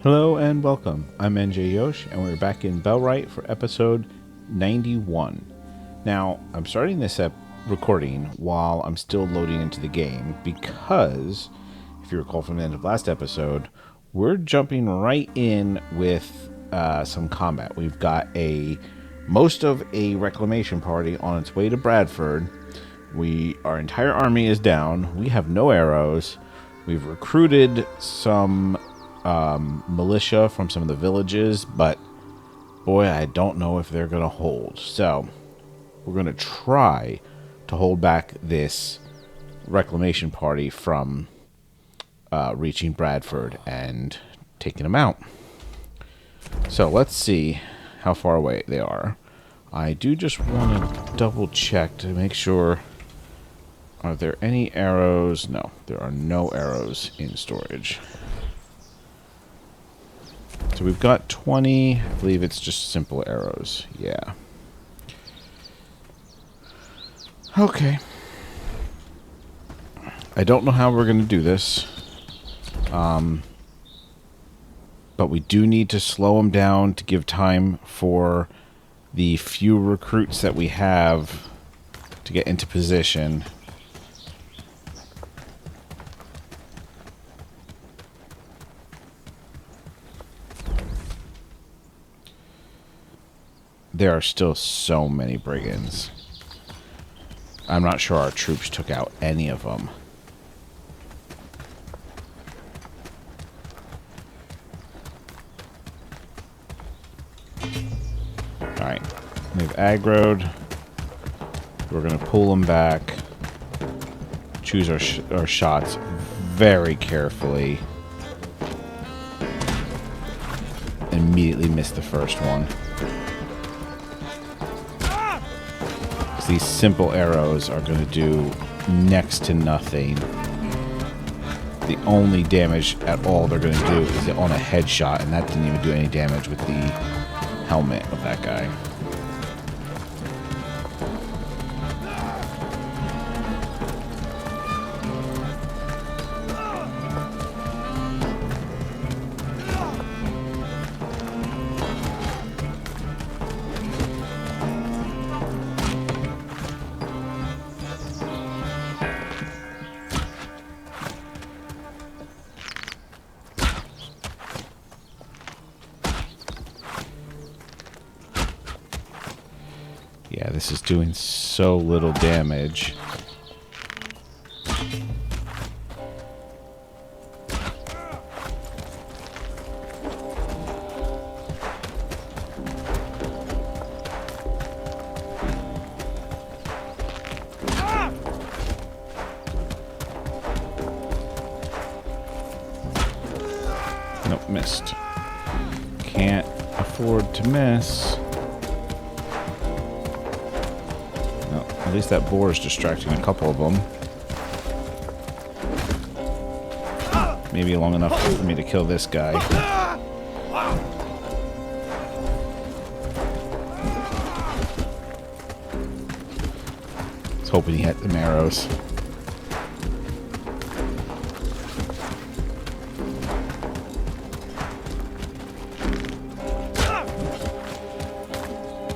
Hello and welcome. I'm NJ Yosh, and we're back in Bellwright for episode 91. Now, I'm starting this recording while I'm still loading into the game because, if you recall from the end of last episode, we're jumping right in with some combat. We've got most of a reclamation party on its way to Bradford. Our entire army is down. We have no arrows. We've recruited some militia from some of the villages, but boy, I don't know if they're going to hold. So we're going to try to hold back this reclamation party from reaching Bradford and taking them out. So let's see how far away they are. I do just want to double check to make sure. Are there any arrows? No, there are no arrows in storage. So we've got 20. I believe it's just simple arrows. Yeah. Okay. I don't know how we're going to do this. But we do need to slow them down to give time for the few recruits that we have to get into position. There are still so many brigands. I'm not sure our troops took out any of them. Alright. They've aggroed. We're going to pull them back. Choose our shots very carefully. Immediately miss the first one. These simple arrows are going to do next to nothing. The only damage at all they're going to do is on a headshot, and that didn't even do any damage with the helmet of that guy. Yeah, this is doing so little damage. Nope, missed. Can't afford to miss. At least that boar is distracting a couple of them. Maybe long enough for me to kill this guy. I was hoping he had them arrows.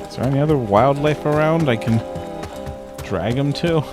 Is there any other wildlife around I can drag him to?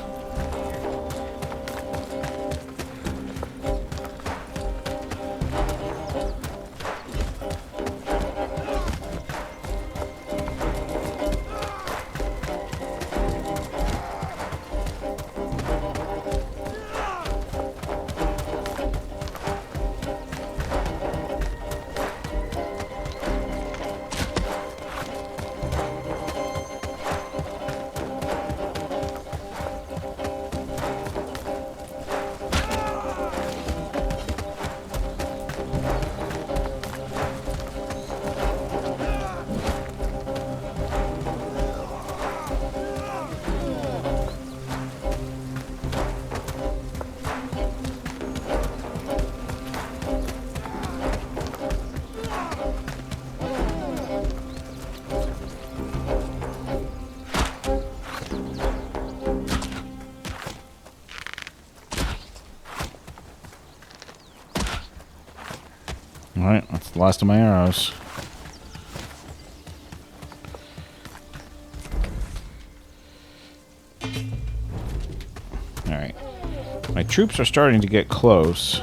Alright, that's the last of my arrows. Alright. My troops are starting to get close.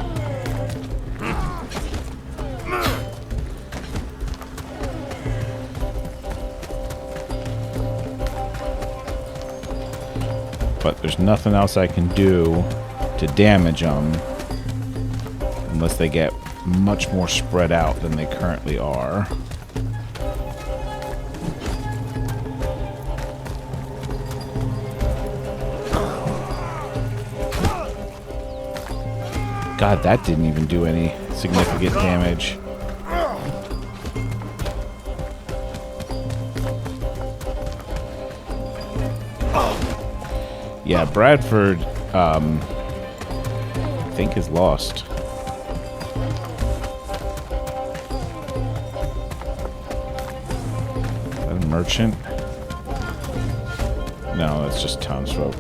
But there's nothing else I can do to damage them unless they get much more spread out than they currently are. God, that didn't even do any significant damage. Yeah, Bradford, I think is lost. Is that a merchant? No, that's just townsfolk.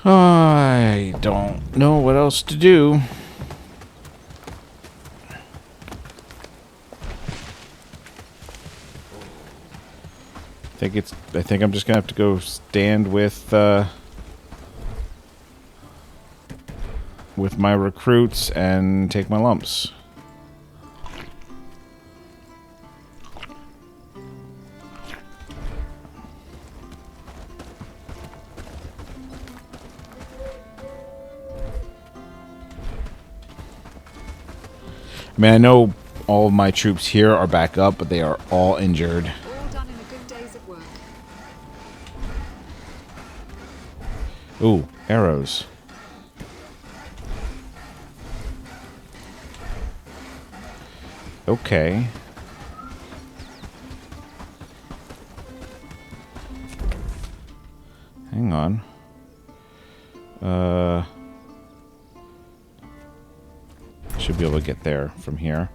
I don't know what else to do. I think I'm just gonna have to go stand with my recruits and take my lumps. I mean, I know all of my troops here are back up, but they are all injured. All done in a good day's of work. Ooh, arrows. Okay. Hang on. Should be able to get there from here.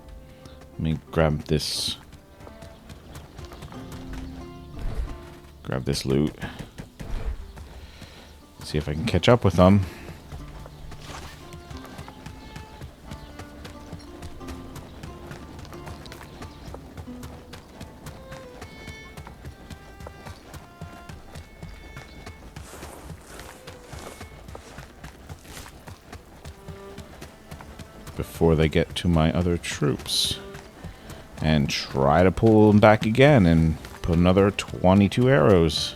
Let me grab this. Grab this loot. See if I can catch up with them. Before they get to my other troops. And try to pull them back again and put another 22 arrows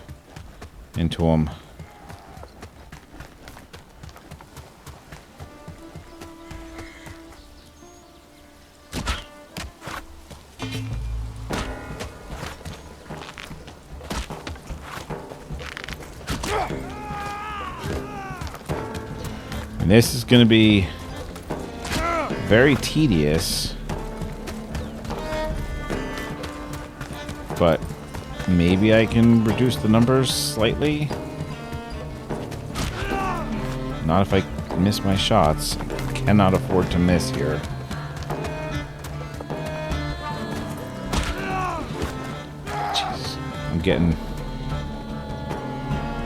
into them. And this is going to be very tedious, but maybe I can reduce the numbers slightly. Not if I miss my shots. Cannot afford to miss here. Jeez, I'm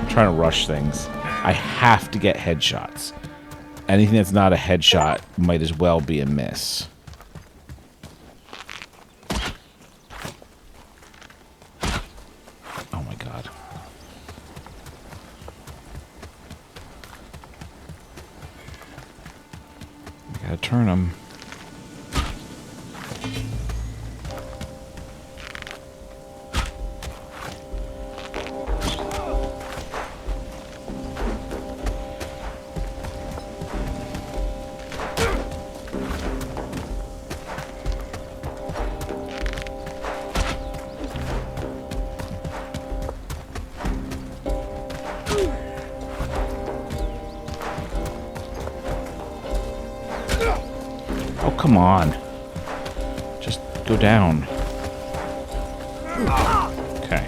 trying to rush things. I have to get headshots. Anything that's not a headshot might as well be a miss. Oh my god. I gotta turn them. Oh, come on. Just go down. Okay.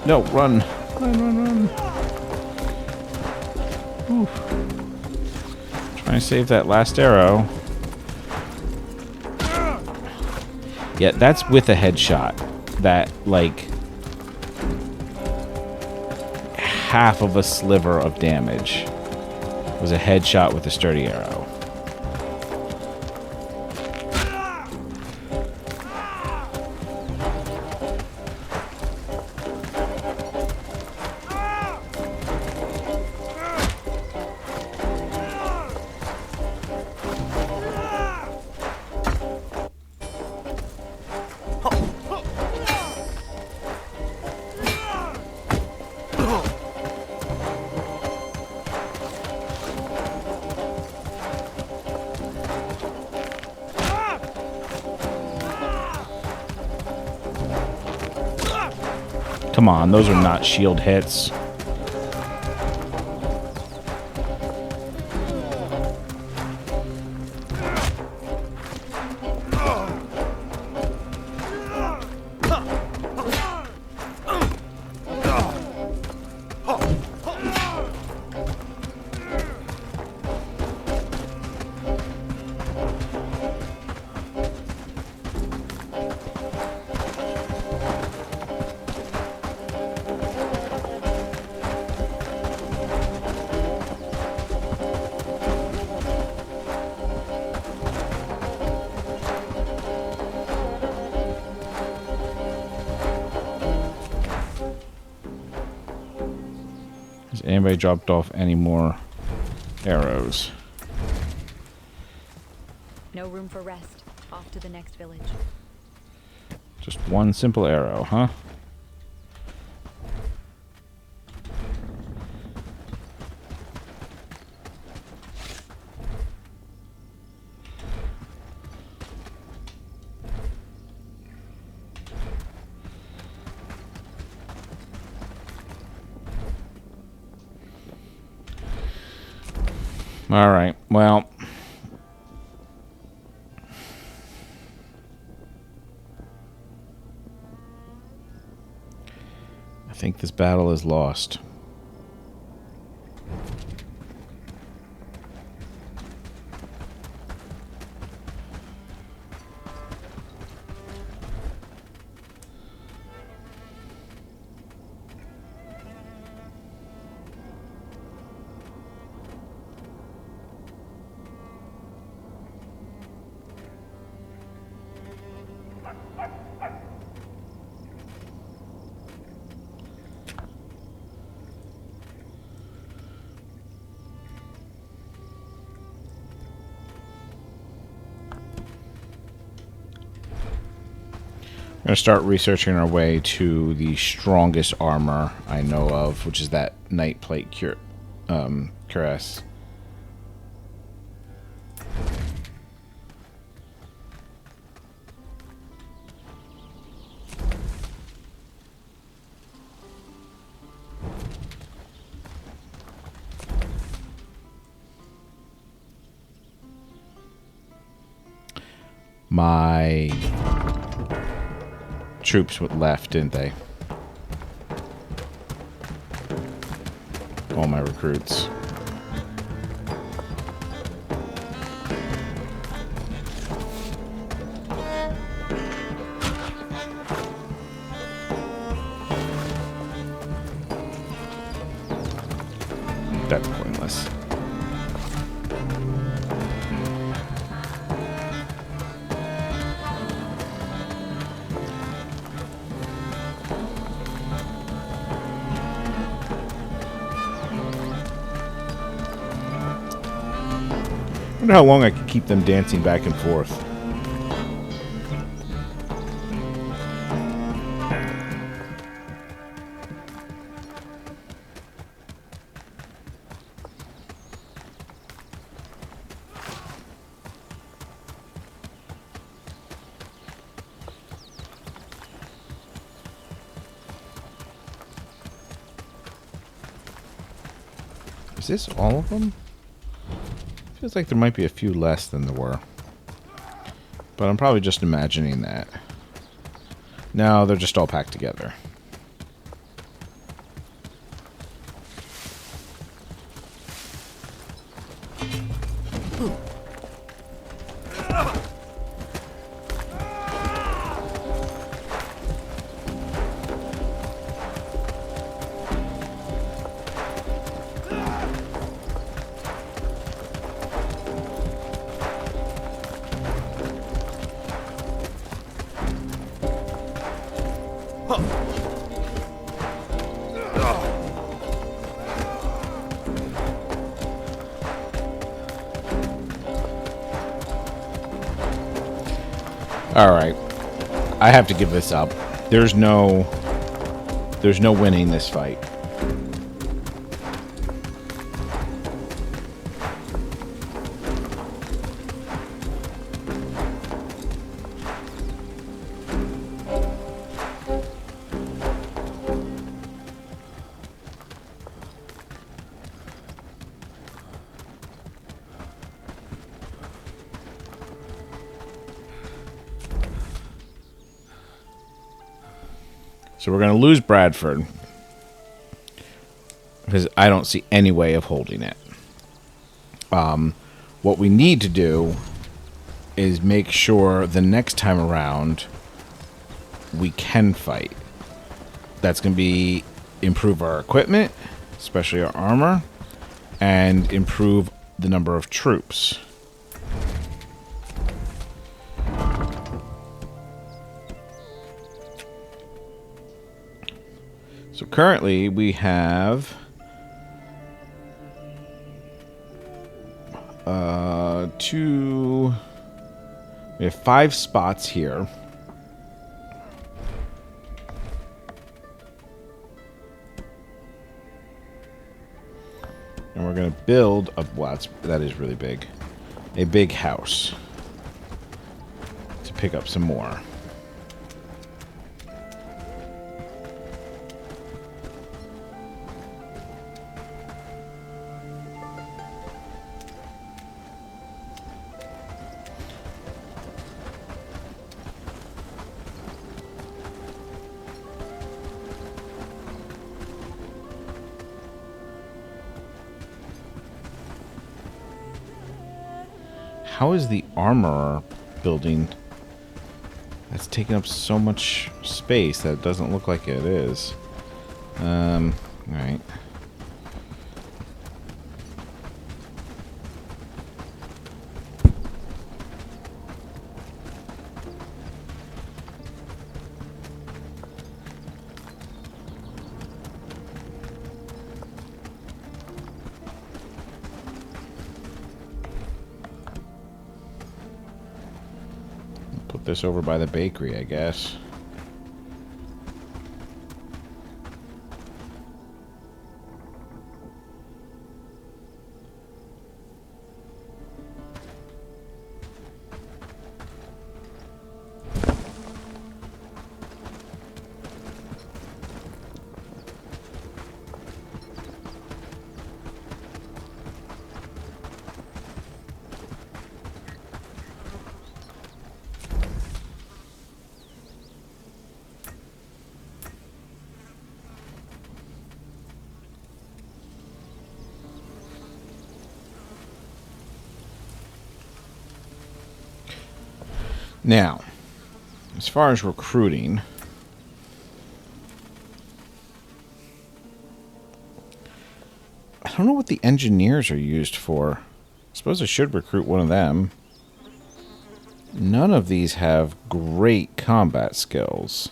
No, run. Run, run, run. Oof. Trying to save that last arrow. Yeah, that's with a headshot. That, like, half of a sliver of damage was a headshot with a sturdy arrow. Come on, those are not shield hits. Has anybody dropped off any more arrows? No room for rest. Off to the next village. Just one simple arrow, huh? All right, well, I think this battle is lost. We're going to start researching our way to the strongest armor I know of, which is that Knight Plate cuirass. My troops left, didn't they? All my recruits. That's pointless. I wonder how long I could keep them dancing back and forth. Is this all of them? Feels like there might be a few less than there were. But I'm probably just imagining that. No, they're just all packed together. Alright. I have to give this up. There's no winning this fight. So we're going to lose Bradford because I don't see any way of holding it. What we need to do is make sure the next time around we can fight. That's going to be improve our equipment, especially our armor, and improve the number of troops. So currently we have we have 5 spots here. And we're going to build a, well, that is really big. A big house to pick up some more. How is the armor building that's taking up so much space that it doesn't look like it is? Alright. Put this over by the bakery, I guess. Now, as far as recruiting, I don't know what the engineers are used for. I suppose I should recruit one of them. None of these have great combat skills.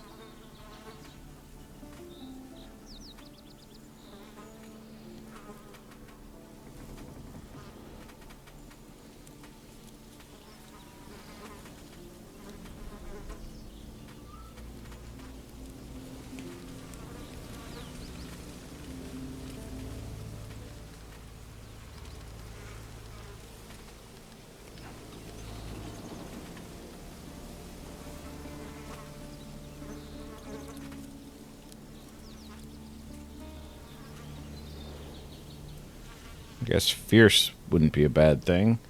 I guess fierce wouldn't be a bad thing.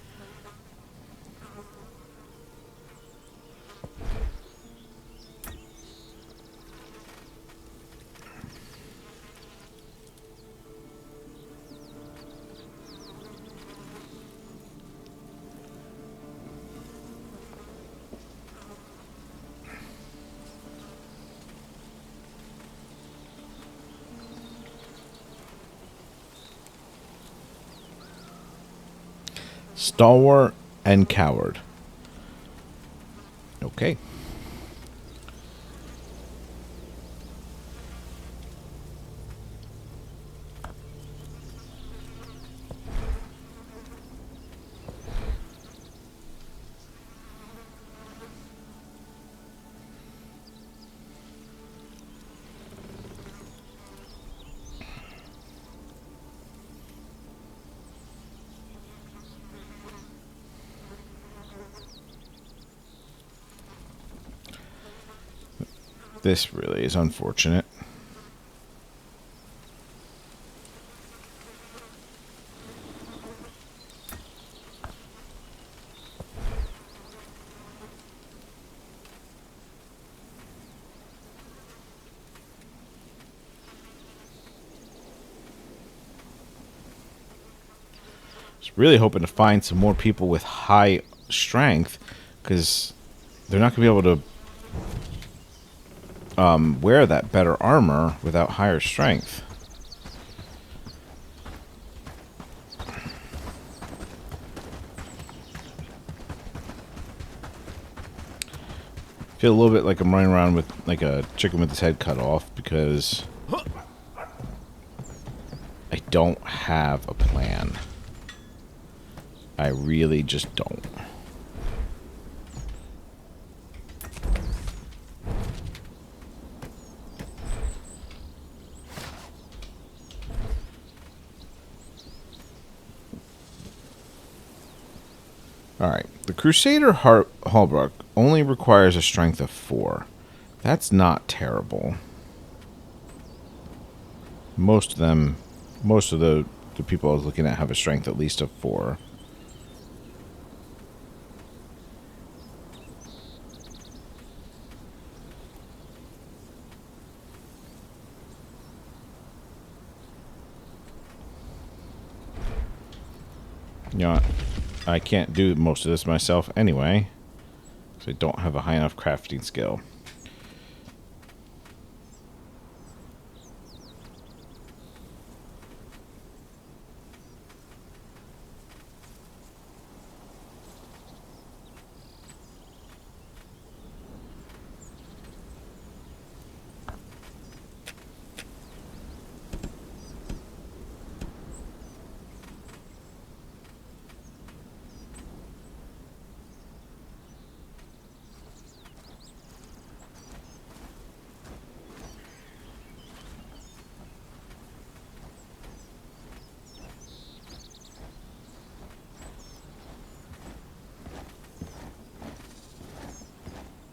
Stalwart and coward. Okay. This really is unfortunate. Just really hoping to find some more people with high strength, because they're not going to be able to wear that better armor without higher strength. Feel a little bit like I'm running around with like a chicken with his head cut off, because I don't have a plan. I really just don't. Alright, the Crusader Halberd only requires a strength of 4. That's not terrible. Most of the people I was looking at have a strength at least of 4. You know what? I can't do most of this myself anyway, because I don't have a high enough crafting skill.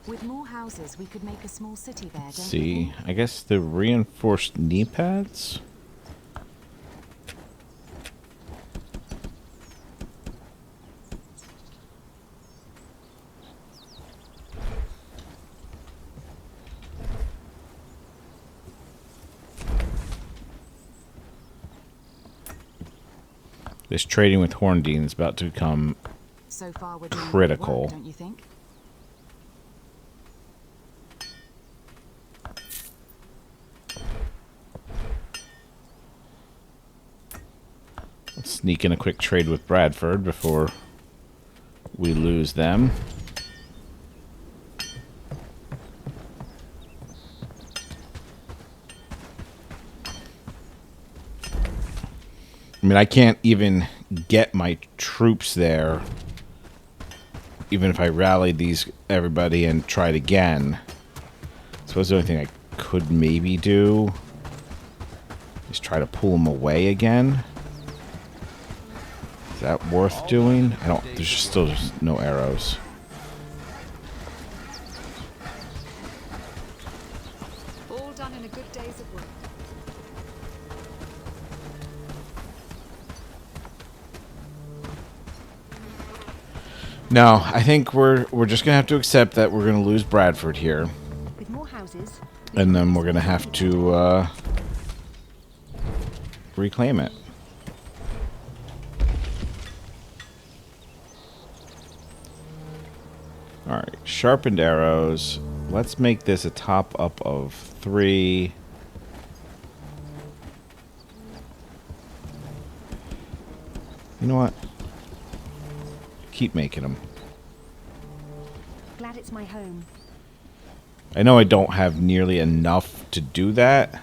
With more houses, we could make a small city there, don't See, you think? I guess the reinforced knee pads? This trading with Horndean is about to become So far, we're doing good critical. work, don't you think? Let's sneak in a quick trade with Bradford before we lose them. I mean, I can't even get my troops there, even if I rallied everybody and tried again. I suppose the only thing I could maybe do is try to pull them away again. Is that worth doing? I don't. There's still just no arrows. All done in a good day's of work. No, I think we're just gonna have to accept that we're gonna lose Bradford here, With more houses, and then we're gonna have to reclaim it. All right, sharpened arrows. Let's make this a top up of 3. You know what? keep making them. Glad it's my home. I know I don't have nearly enough to do that.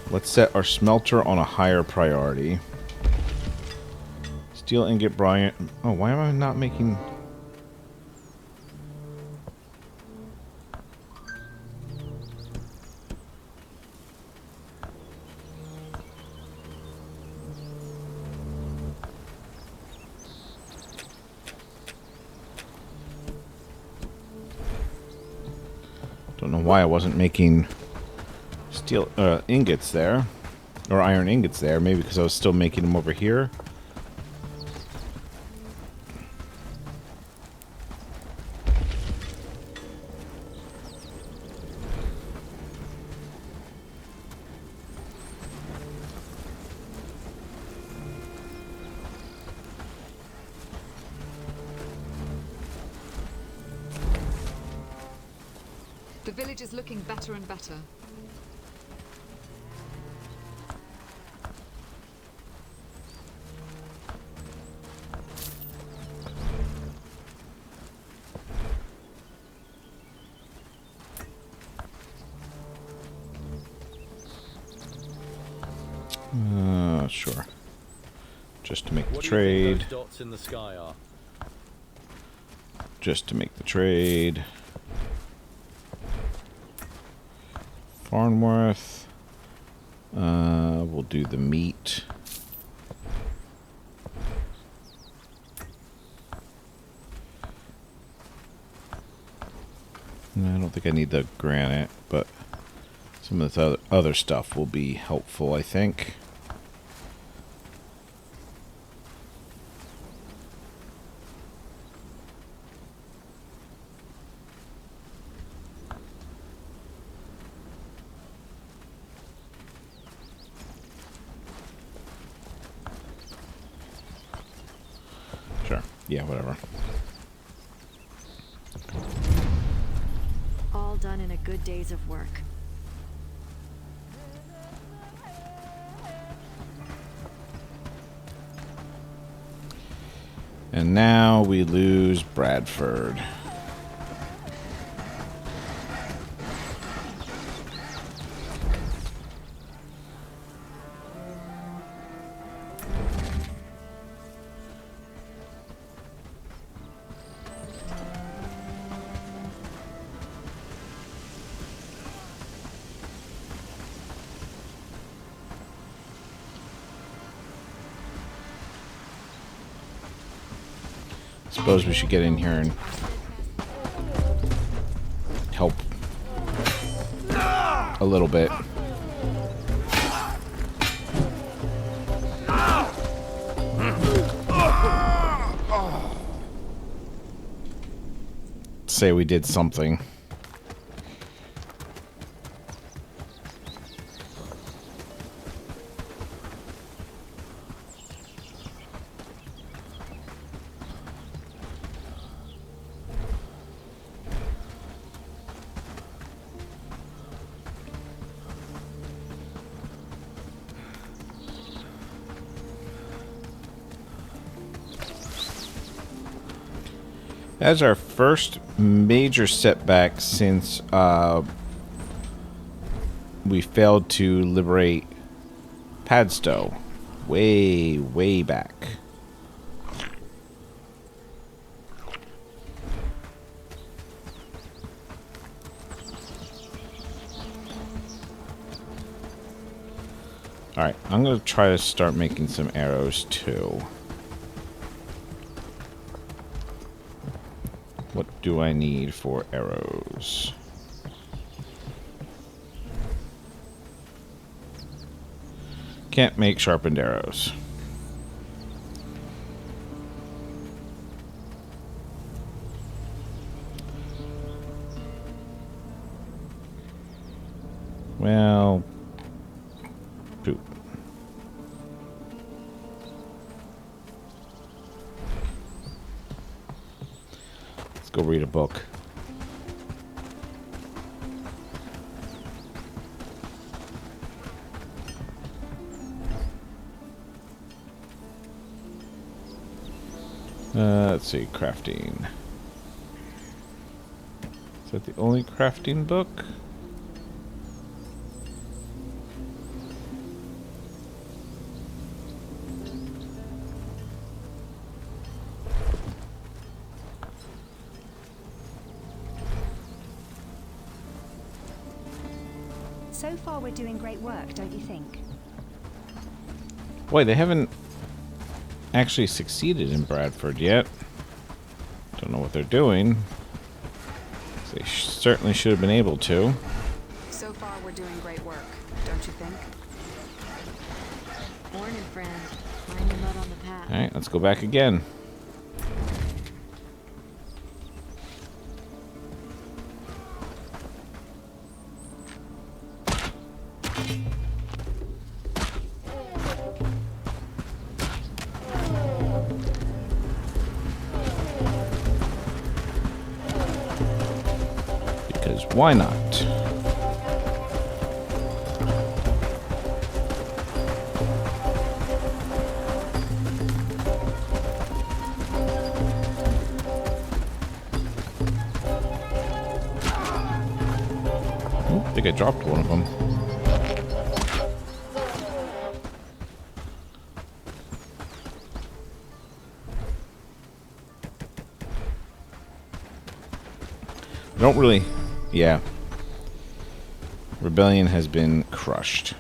Let's set our smelter on a higher priority. Steel ingot, Bryant. Oh, why am I not making... Don't know why I wasn't making steel ingots there, or iron ingots there. Maybe because I was still making them over here. The village is looking better and better. Sure. Just to make the trade. Those dots in the sky are? Just to make the trade. Farnworth. We'll do the meat. I don't think I need the granite, but some of the other stuff will be helpful, I think. Sure. Yeah, whatever. All done in a good day's of work. And now we lose Bradford. Suppose we should get in here and help a little bit. Say we did something. As our first major setback since we failed to liberate Padstow way back. Alright, I'm going to try to start making some arrows too. What do I need for arrows? Can't make sharpened arrows. Well, poop. Let's go read a book. Let's see, crafting. Is that the only crafting book? So far we're doing great work, don't you think? Boy, they haven't actually succeeded in Bradford yet. Don't know what they're doing. They certainly should have been able to. So far, we're doing great work, don't you think? Morning, friend. Find your mud on the path. Alright, let's go back again. Because why not? Oh, I think I dropped one of them. I don't really... Yeah. Rebellion has been crushed.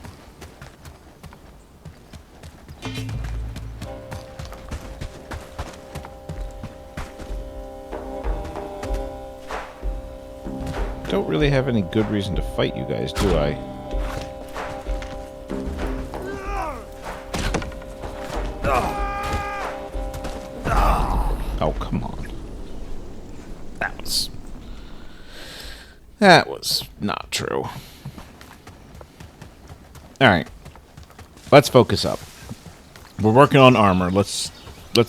Don't really have any good reason to fight you guys, do I? Oh, come on. That was not true. Alright. Let's focus up. We're working on armor. Let's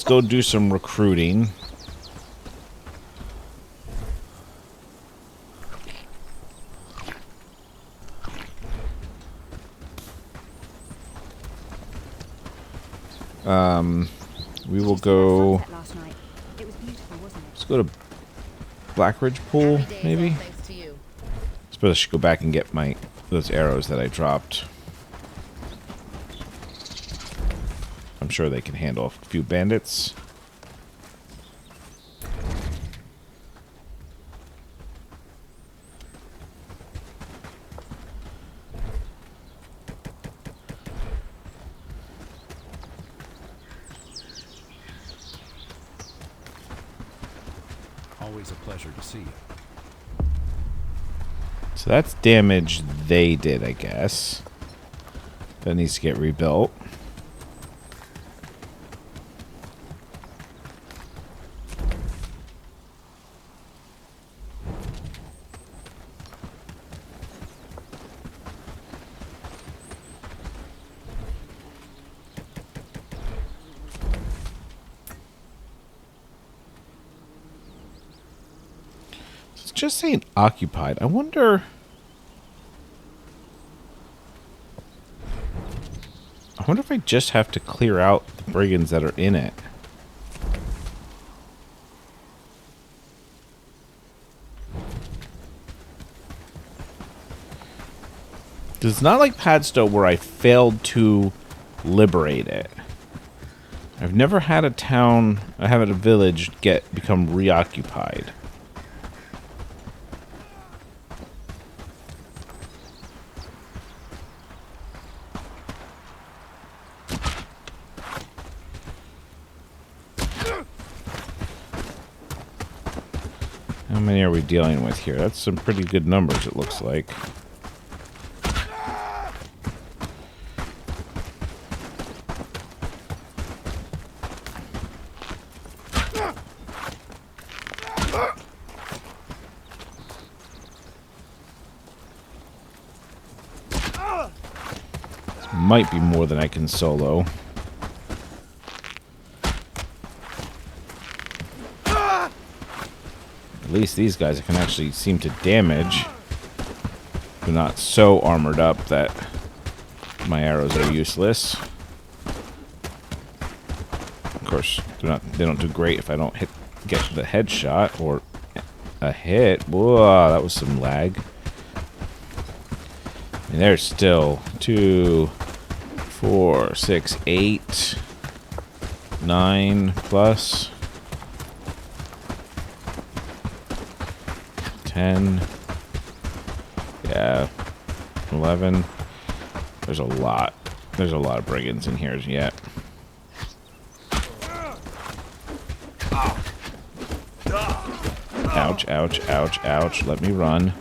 go do some recruiting. We will go... Last night. It was beautiful, wasn't it? Let's go to Blackridge Pool, maybe? Suppose I should go back and get those arrows that I dropped. I'm sure they can handle a few bandits. Always a pleasure to see you. So that's damage they did, I guess. That needs to get rebuilt. It's just saying occupied. I wonder... I wonder if I just have to clear out the brigands that are in it. It's not like Padstow where I failed to liberate it. I've never had a town, I haven't a village become reoccupied. How many are we dealing with here? That's some pretty good numbers, it looks like. This might be more than I can solo. At least these guys I can actually seem to damage. They're not so armored up that my arrows are useless. Of course, They don't do great if I don't get the headshot or a hit. Whoa, that was some lag. And there's still 2, 4, 6, 8, 9 plus 10. Yeah, 11. There's a lot. There's a lot of brigands in here yet. Ouch, ouch, ouch, ouch. Let me run.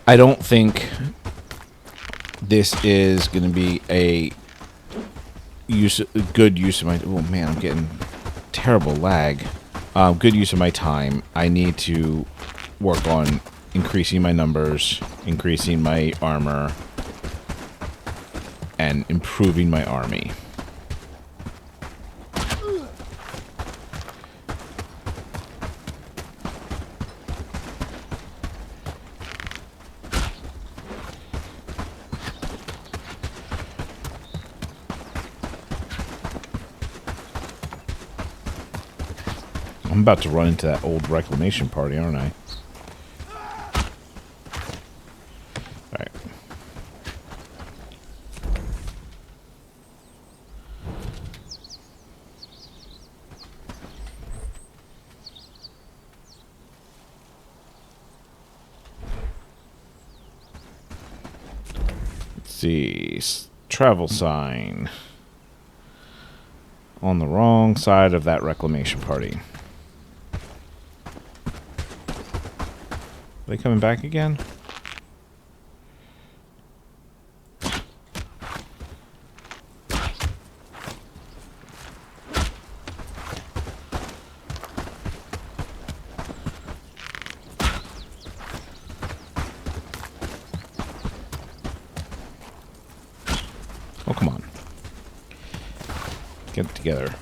I don't think this is going to be a good use of my... Oh, man, I'm getting terrible lag. Good use of my time. I need to work on increasing my numbers, increasing my armor, and improving my army. I'm about to run into that old Reclamation party, aren't I? Alright. Let's see. Travel sign. On the wrong side of that Reclamation party. Are they coming back again? Oh, come on. Get it together.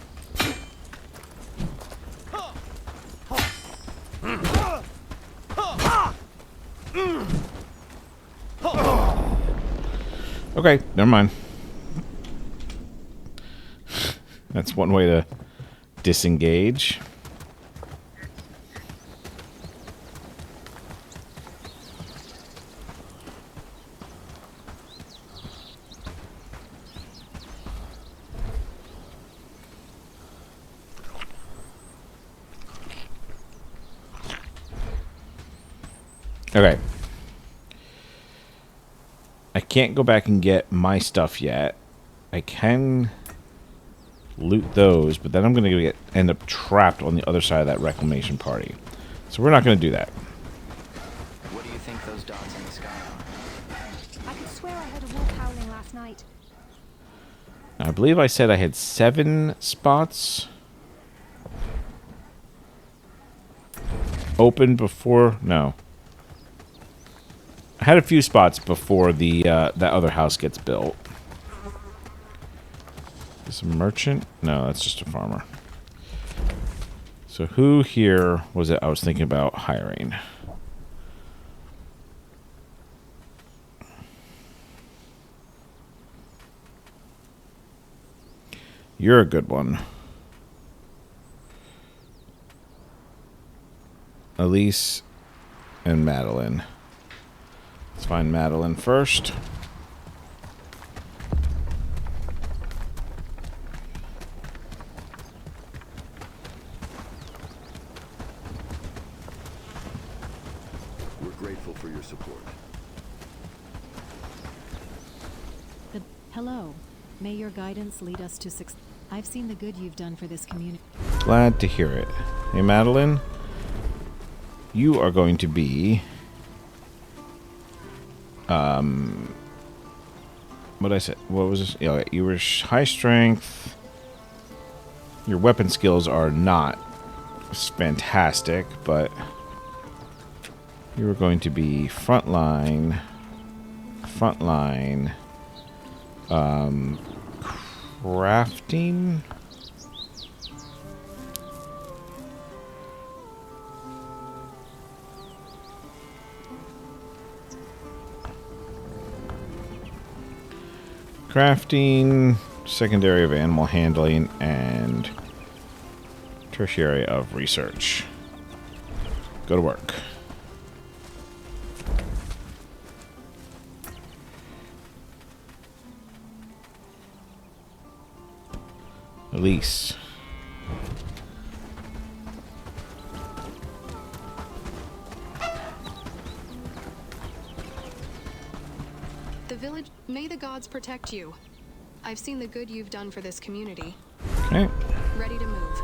Okay, never mind. That's one way to disengage. Okay. I can't go back and get my stuff yet. I can loot those, but then I'm going to end up trapped on the other side of that Reclamation party. So we're not going to do that. What do you think those dots in the sky are? I could swear I heard a wolf howling last night. Now, I believe I said I had 7 spots open before... No. I had a few spots before the that other house gets built. Is a merchant? No, that's just a farmer. So who here was it I was thinking about hiring? You're a good one. Elise and Madeline. Let's find Madeline first. We're grateful for your support. Hello. May your guidance lead us to success. I've seen the good you've done for this community. Glad to hear it. Hey, Madeline. You are going to be... what I said? What was this? Yeah, you were high strength. Your weapon skills are not fantastic, but you're going to be frontline, crafting. Crafting, secondary of animal handling, and tertiary of research. Go to work. Elise. The village... May the gods protect you. I've seen the good you've done for this community. Okay. Ready to move.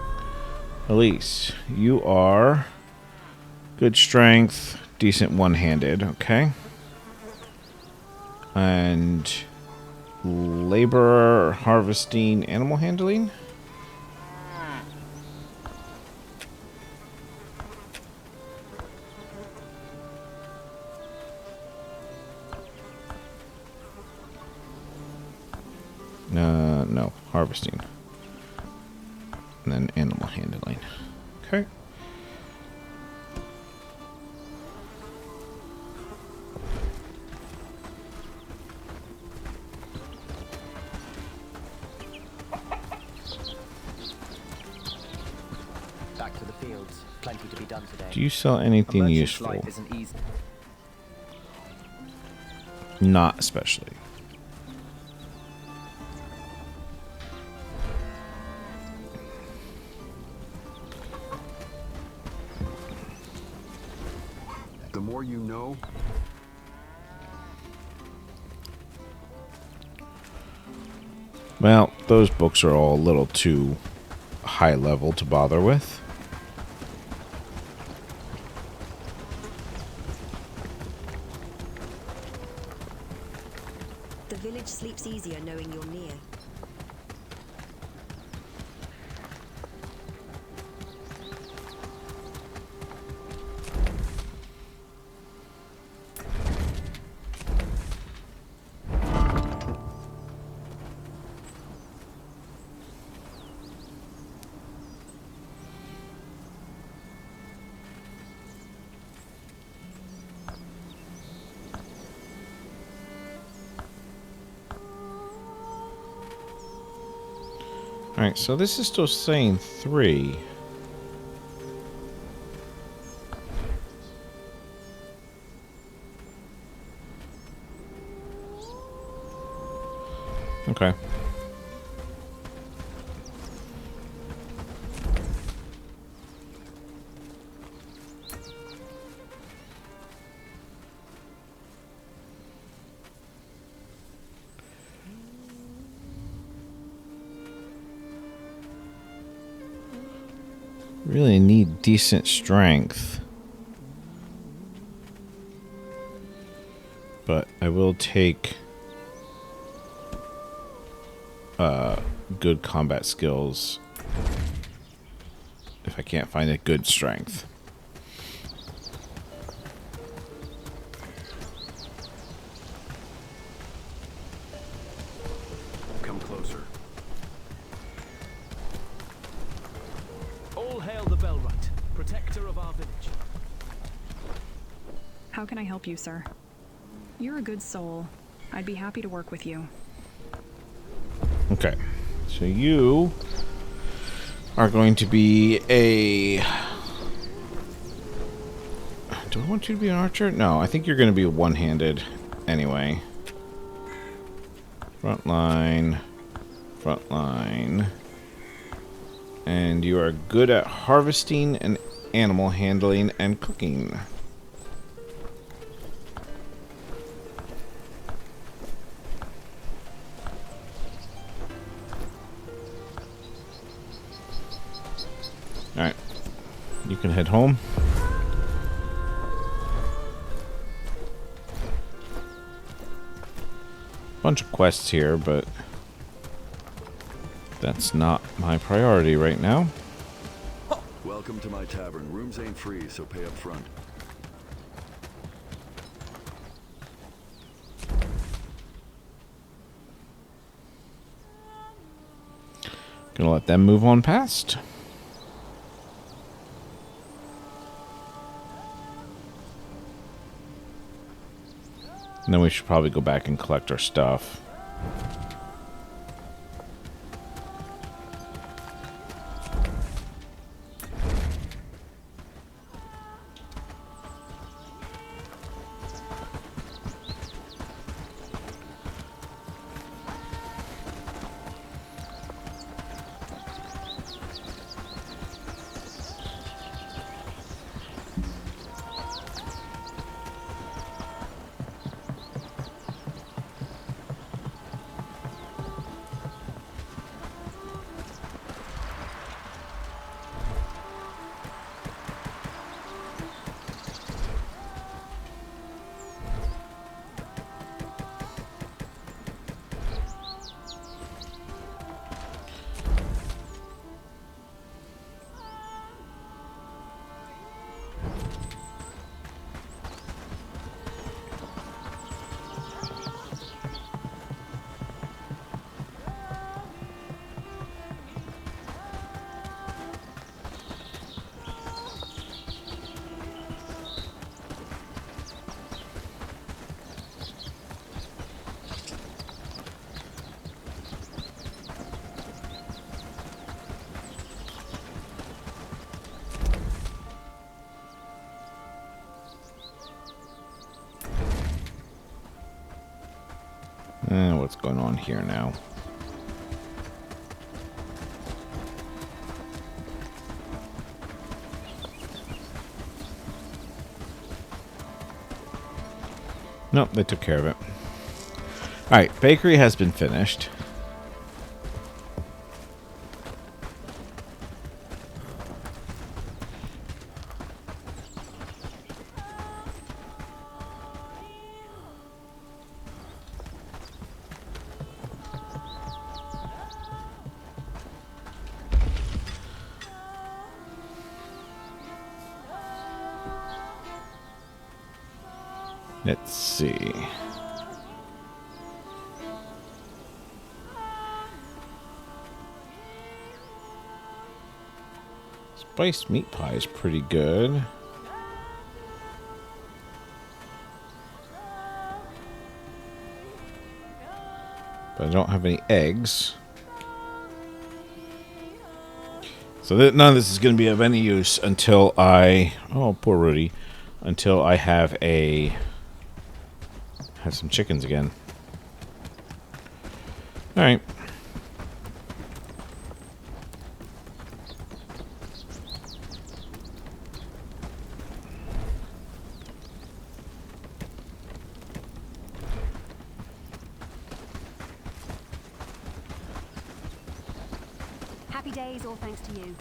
Elise, you are good strength, decent one-handed, okay? And laborer, harvesting, animal handling? No, harvesting. And then animal handling. Okay. Back to the fields. Plenty to be done today. Do you sell anything A merchant's useful? life isn't easy. Not especially. The more you know, Well, those books are all a little too high level to bother with. The village sleeps easier knowing you're near. Alright, so this is still saying 3. Okay. Really need decent strength. But I will take good combat skills if I can't find a good strength. come closer. All hail the Bellwright, protector of our village. How can I help you, sir? You're a good soul. I'd be happy to work with you. Okay. So you are going to be a... Do I want you to be an archer? No, I think you're going to be one-handed anyway. Frontline. Frontline. And you are good at harvesting and animal handling and cooking. Alright. You can head home. Bunch of quests here, but That's not my priority right now. Welcome to my tavern. Rooms ain't free, so pay up front. Gonna let them move on past. And then we should probably go back and collect our stuff. What's going on here now? Nope, they took care of it. Alright, bakery has been finished. Let's see. Spiced meat pie is pretty good. But I don't have any eggs. So none of this is going to be of any use until I... Oh, poor Rudy. Until I have some chickens again. Alright. Happy days, all thanks to you.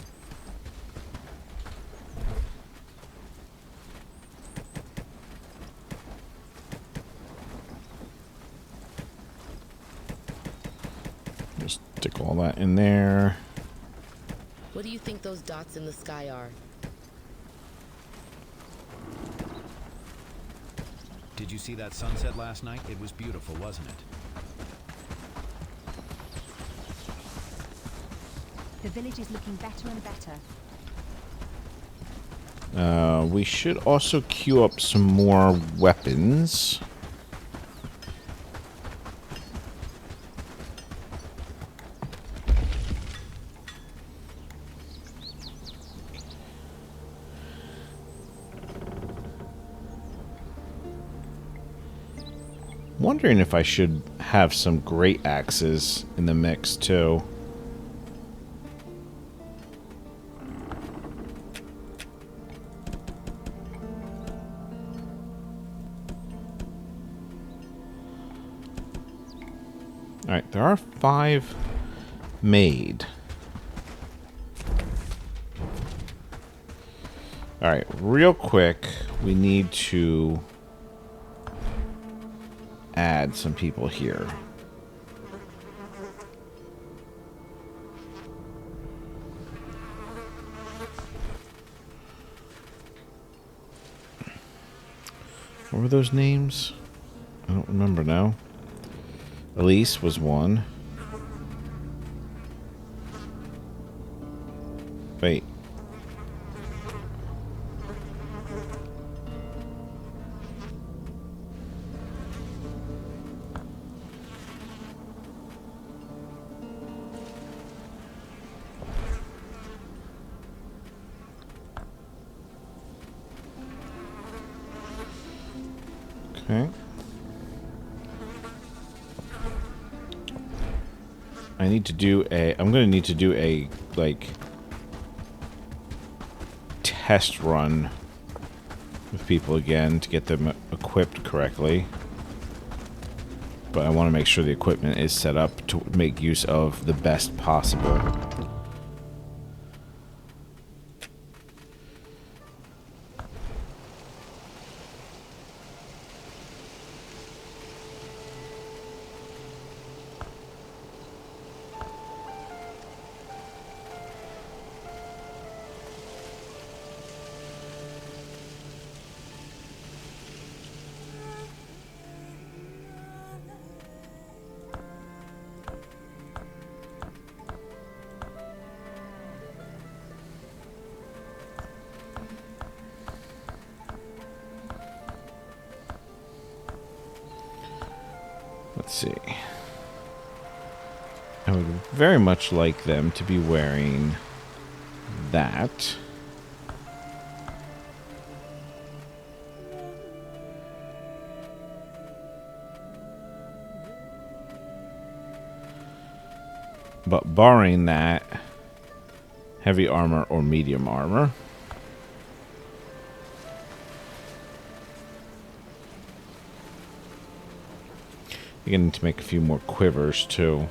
Just stick all that in there. What do you think those dots in the sky are? Did you see that sunset last night? It was beautiful, wasn't it? The village is looking better and better. We should also queue up some more weapons. Wondering if I should have some great axes in the mix too. Alright, there are 5 made. Alright, real quick, we need to add some people here. What were those names? I don't remember now. Elise was one. Wait. Okay. I need to do a... I'm going to need to do a, like, test run with people again to get them equipped correctly. But I want to make sure the equipment is set up to make use of the best possible. Let's see. I would very much like them to be wearing that. But barring that, heavy armor or medium armor. You're going to need to make a few more quivers, too.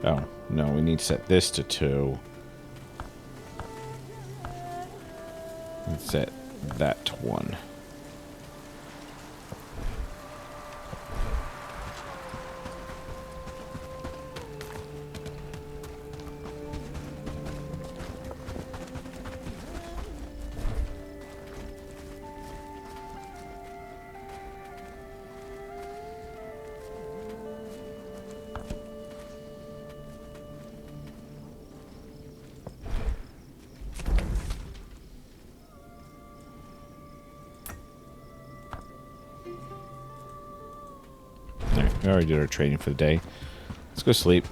Oh, no, we need to set this to 2. And set that to 1. We already did our training for the day. Let's go sleep.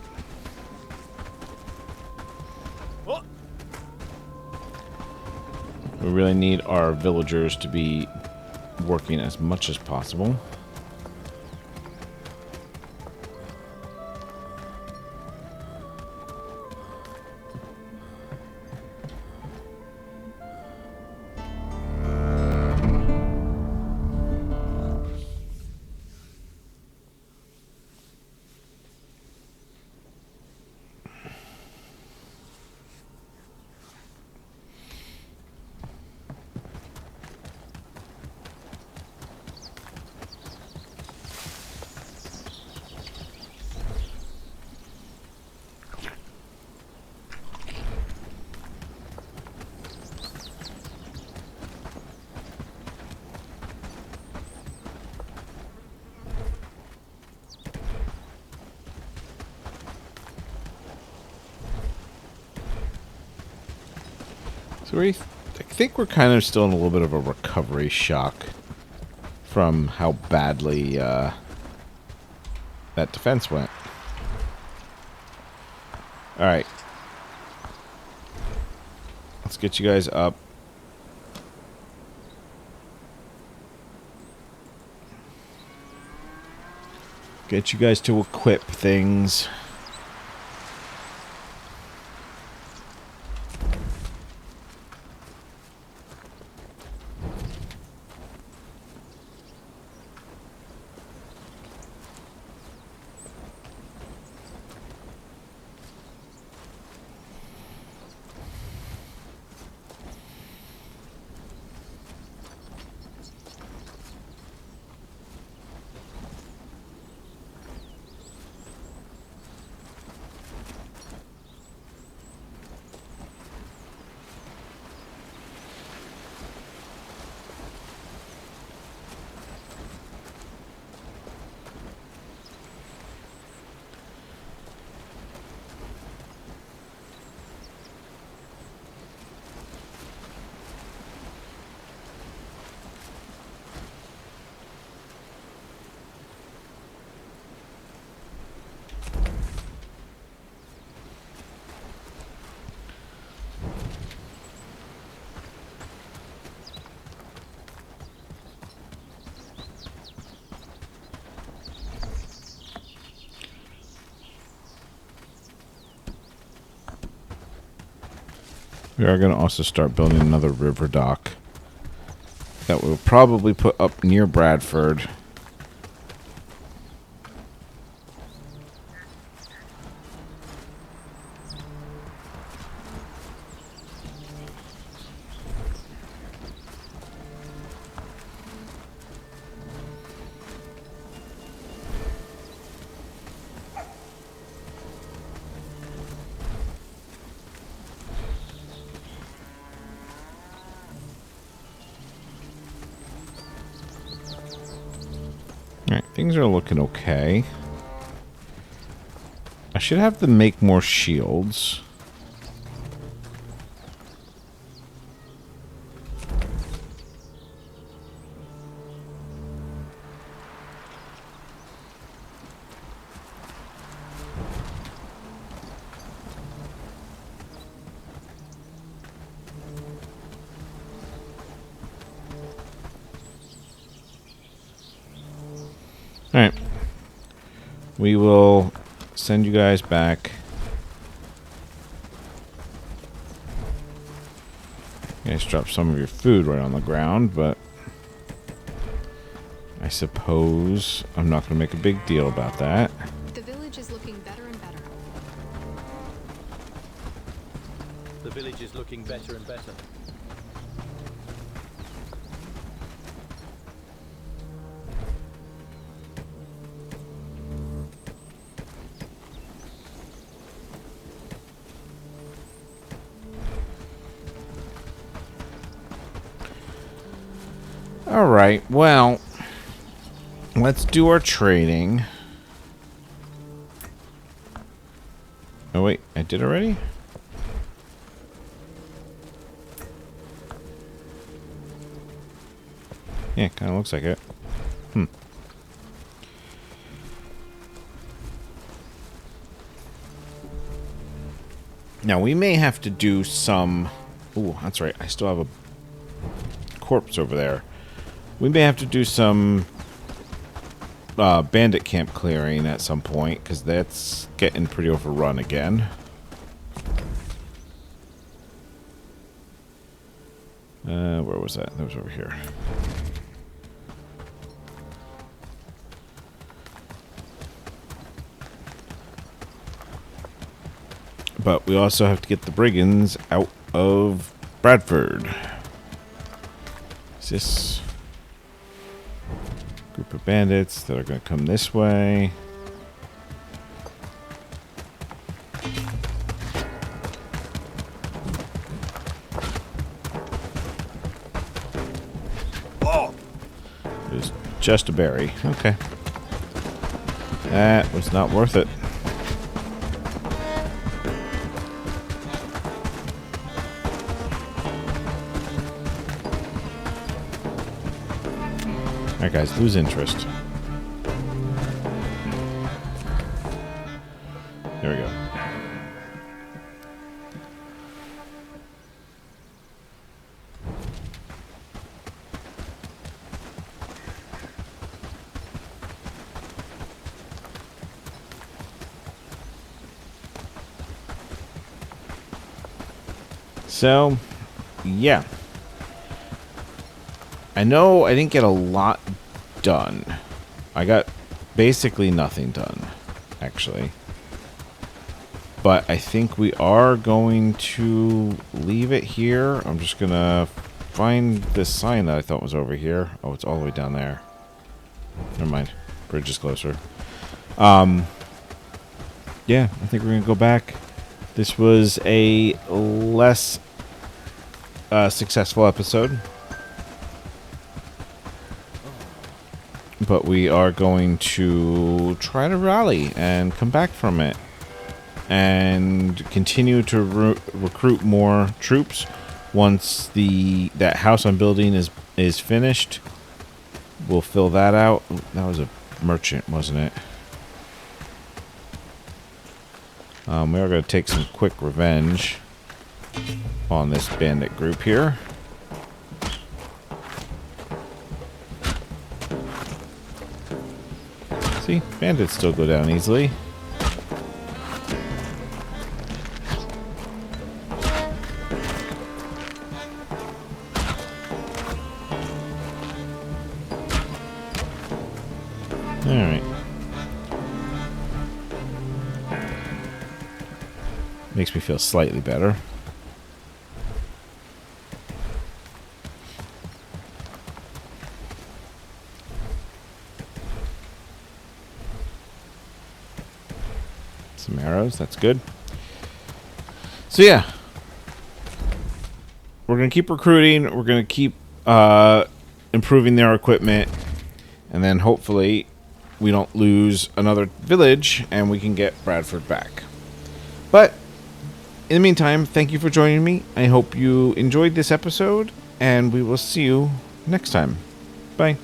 We really need our villagers to be working as much as possible. So I think we're kind of still in a little bit of a recovery shock from how badly that defense went. Alright. Let's get you guys up. Get you guys to equip things. We are going to also start building another river dock that we'll probably put up near Bradford. Alright, things are looking okay. I should have them make more shields. Alright. We will send you guys back. You guys drop some of your food right on the ground, but I suppose I'm not going to make a big deal about that. The village is looking better and better. The village is looking better and better. Alright, well, let's do our trading. Oh wait, I did already? Yeah, kind of looks like it. Now, we may have to do some... Ooh, that's right, I still have a corpse over there. We may have to do some bandit camp clearing at some point, because that's getting pretty overrun again. Where was that? That was over here. But we also have to get the brigands out of Bradford. Is this group of bandits that are going to come this way? Oh! It was just a berry. Okay. That was not worth it. Alright guys, lose interest. There we go. So, yeah. I know I didn't get a lot done. I got basically nothing done, actually. But I think we are going to leave it here. I'm just going to find this sign that I thought was over here. Oh, it's all the way down there. Never mind. Bridge is closer. Yeah, I think we're going to go back. This was a less successful episode. But we are going to try to rally and come back from it. And continue to recruit more troops. Once that house I'm building is finished, we'll fill that out. Ooh, that was a merchant, wasn't it? We are going to take some quick revenge on this bandit group here. See, bandits still go down easily. Makes me feel slightly better. Some arrows, that's good. So yeah, we're going to keep recruiting. We're going to keep improving their equipment. And then hopefully we don't lose another village and we can get Bradford back. But in the meantime, thank you for joining me. I hope you enjoyed this episode, and we will see you next time. Bye.